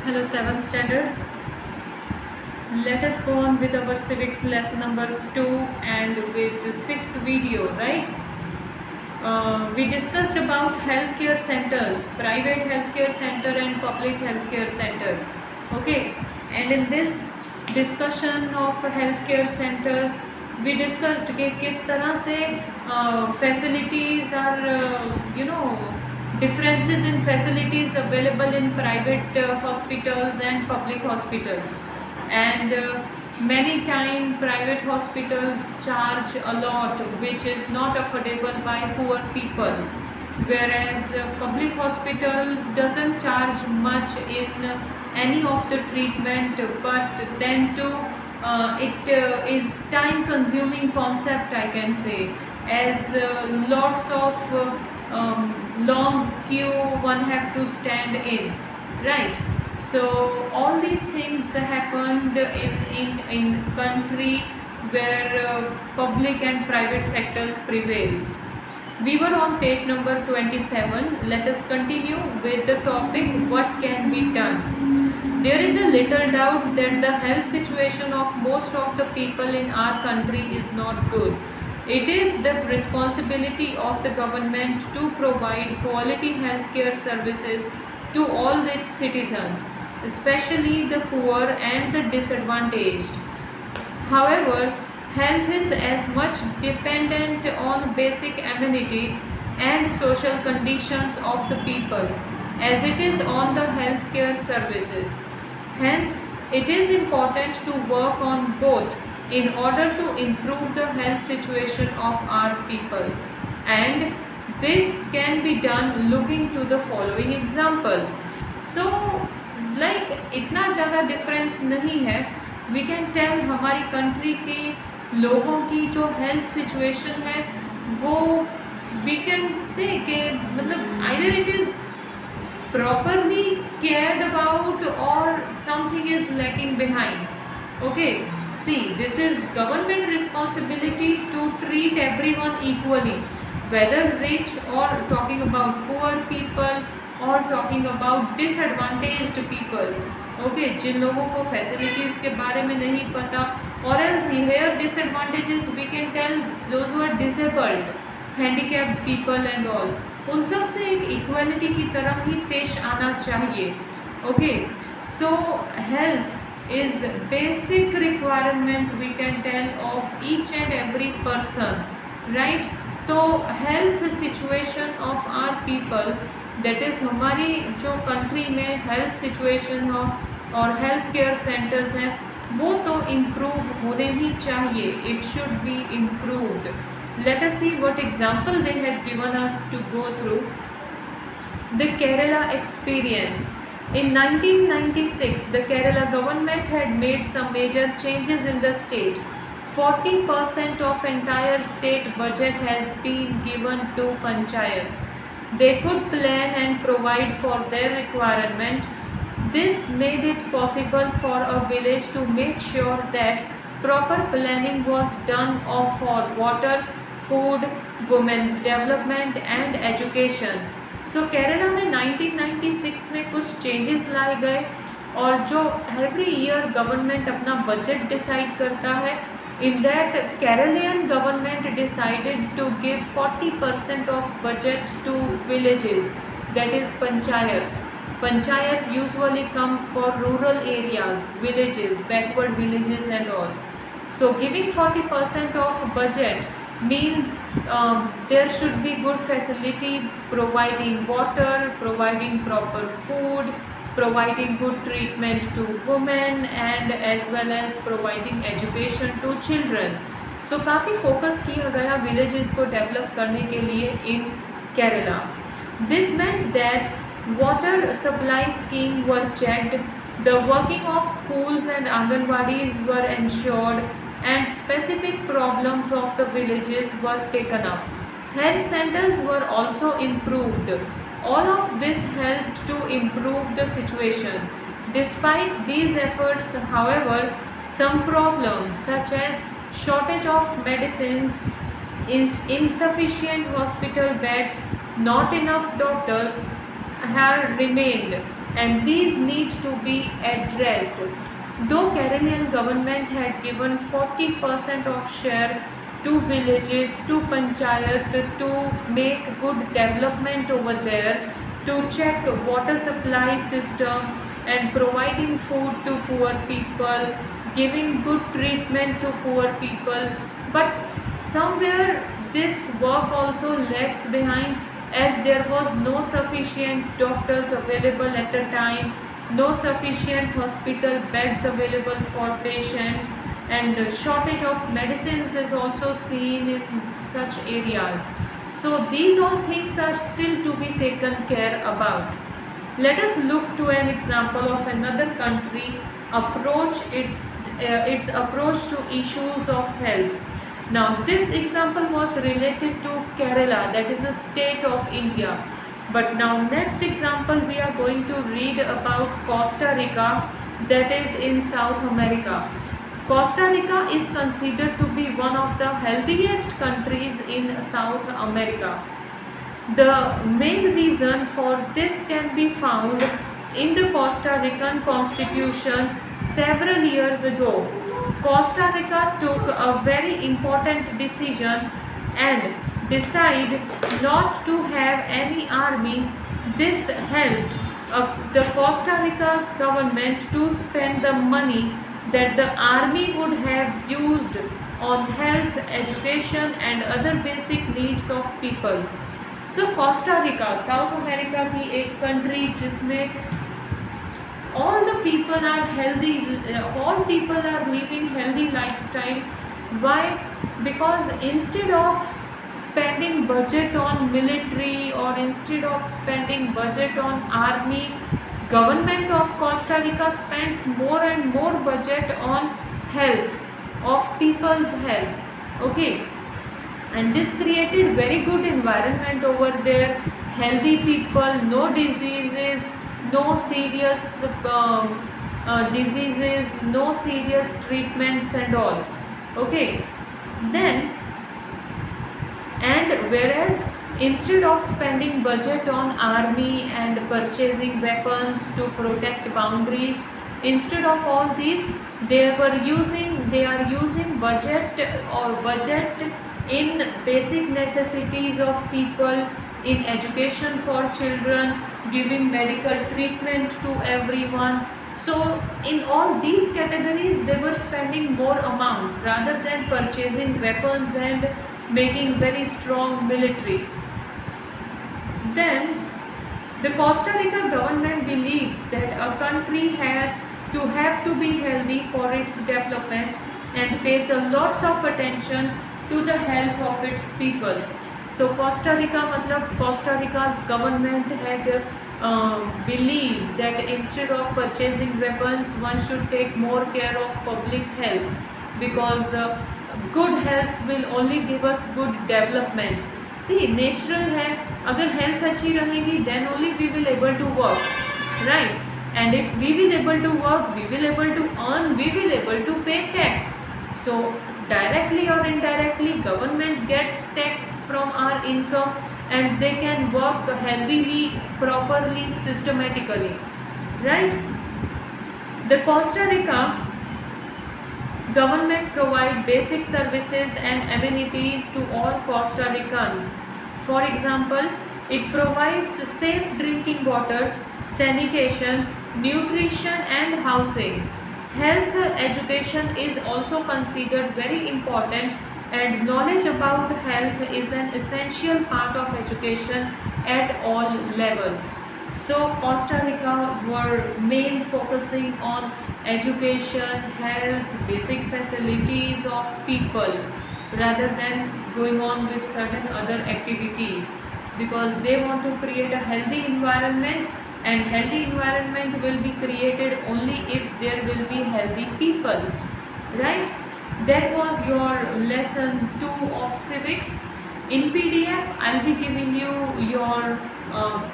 Hello, 7th standard. Let us go on with our civics lesson number 2 and with the 6th video, right? We discussed about healthcare centers, private healthcare center and public healthcare center. Okay, and in this discussion of healthcare centers, we discussed कि किस तरह से facilities are differences in facilities available in private hospitals and public hospitals, and many times private hospitals charge a lot which is not affordable by poor people, whereas public hospitals doesn't charge much in any of the treatment, but then too it is time consuming concept, I can say, as lots of long queue one have to stand in, right? So all these things happened in country where public and private sectors prevails. We were on page number 27. Let us continue with the topic what can be done. There is a little doubt that the health situation of most of the people in our country is not good. It is the responsibility of the government to provide quality healthcare services to all its citizens, especially the poor and the disadvantaged. However, health is as much dependent on basic amenities and social conditions of the people as it is on the healthcare services. Hence, it is important to work on both in order to improve the health situation of our people, and this can be done looking to the following example. So like इतना ज़्यादा difference नहीं है, we can tell हमारी country के लोगों की जो health situation है वो वी कैन से कि मतलब either it is properly cared about or something is lacking behind. Okay, see, this is government responsibility to treat everyone equally, whether rich or talking about poor people or talking about disadvantaged people. Okay, जिन लोगों को facilities के बारे में नहीं पता, or else here disadvantages we can tell those who are disabled, handicapped people and all. उन सब से एक इक्वालिटी की तरह ही पेश आना चाहिए. Okay, so health is basic requirement we can tell of each and every person, right? तो health situation of our people, that is हमारी जो कंट्री में हेल्थ सिचुएशन हो और हेल्थ केयर सेंटर्स हैं वो तो इम्प्रूव होने ही चाहिए. It should be improved. Let us see what example they had given us to go through. The Kerala experience. In 1996, the Kerala government had made some major changes in the state. 40% of entire state budget has been given to panchayats. They could plan and provide for their requirement. This made it possible for a village to make sure that proper planning was done for water, food, women's development and education. So Kerala में 1996 में कुछ changes लाए गए और जो every year government अपना budget decide करता है, in that Keralian government decided to give 40% of budget to villages, that is panchayat. Panchayat usually comes for rural areas, villages, backward villages and all. So giving 40% of budget means there should be good facility, providing water, providing proper food, providing good treatment to women and as well as providing education to children. So काफ़ी focus किया गया villages को develop करने के लिए in Kerala. This meant that water supply scheme were checked, the working of schools and Anganwadis were ensured, and specific problems of the villages were taken up. Health centers were also improved. All of this helped to improve the situation. Despite these efforts, however, some problems such as shortage of medicines, insufficient hospital beds, not enough doctors have remained, and these need to be addressed. Though Kerala government had given 40% of share to villages, to panchayat, to make good development over there, to check water supply system and providing food to poor people, giving good treatment to poor people, but somewhere this work also lags behind, as there was no sufficient doctors available at a time, no sufficient hospital beds available for patients, and shortage of medicines is also seen in such areas. So these all things are still to be taken care about. Let us look to an example of another country approach its approach to issues of health. Now this example was related to Kerala, that is a state of India. But now next example we are going to read about Costa Rica, that is in South America. Costa Rica is considered to be one of the healthiest countries in South America. The main reason for this can be found in the Costa Rican constitution several years ago. Costa Rica took a very important decision and decided not to have any army. This helped the Costa Rica's government to spend the money that the army would have used on health, education and other basic needs of people. So Costa Rica, South America की एक country जिसमें all the people are healthy, all people are living healthy lifestyle. Why? Because instead of spending budget on military or instead of spending budget on army, government of Costa Rica spends more and more budget on health, of people's health. Okay, and this created very good environment over there, healthy people, no diseases, no serious diseases, no serious treatments and all. Okay, then, and whereas instead of spending budget on army and purchasing weapons to protect boundaries, instead of all these, they are using budget in basic necessities of people, in education for children, giving medical treatment to everyone. So in all these categories they were spending more amount rather than purchasing weapons and making very strong military. Then the Costa Rica government believes that a country have to be healthy for its development and pays a lots of attention to the health of its people. So Costa Rica matlab Costa Rica's government had believed that instead of purchasing weapons, one should take more care of public health, because good health will only give us good development. See, natural है, अगर health अच्छी रहेगी then only we will able to work, right? And if we will able to work, we will able to earn, we will able to pay tax. So directly or indirectly government gets tax from our income and they can work healthily, properly, systematically, right? The Costa Rica government provide basic services and amenities to all Costa Ricans. For example, it provides safe drinking water, sanitation, nutrition and housing. Health education is also considered very important, and knowledge about health is an essential part of education at all levels. So Costa Rica were main focusing on education, health, basic facilities of people rather than going on with certain other activities, because they want to create a healthy environment, and healthy environment will be created only if there will be healthy people, right? That was your lesson 2 of civics. In PDF I'll be giving you your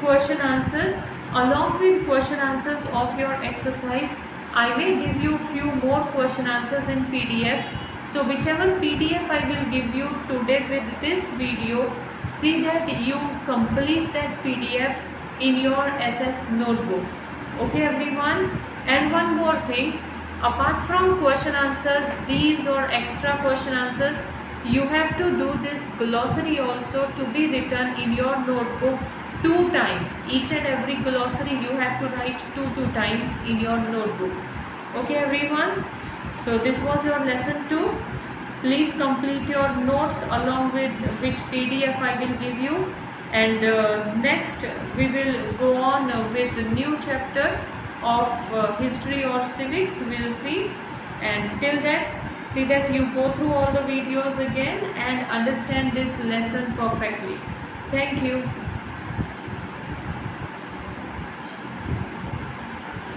question answers. Along with question answers of your exercise, I may give you few more question answers in PDF. So whichever PDF I will give you today with this video, see that you complete that PDF in your SS notebook. Okay everyone, and one more thing, apart from question answers, these or extra question answers, you have to do this glossary also to be written in your notebook 2 times. Each and every glossary you have to write two times in your notebook. Okay everyone, so this was your lesson 2. Please complete your notes along with which PDF I will give you, and next we will go on with the new chapter of history or civics. We'll see, and till that, see that you go through all the videos again and understand this lesson perfectly. Thank you.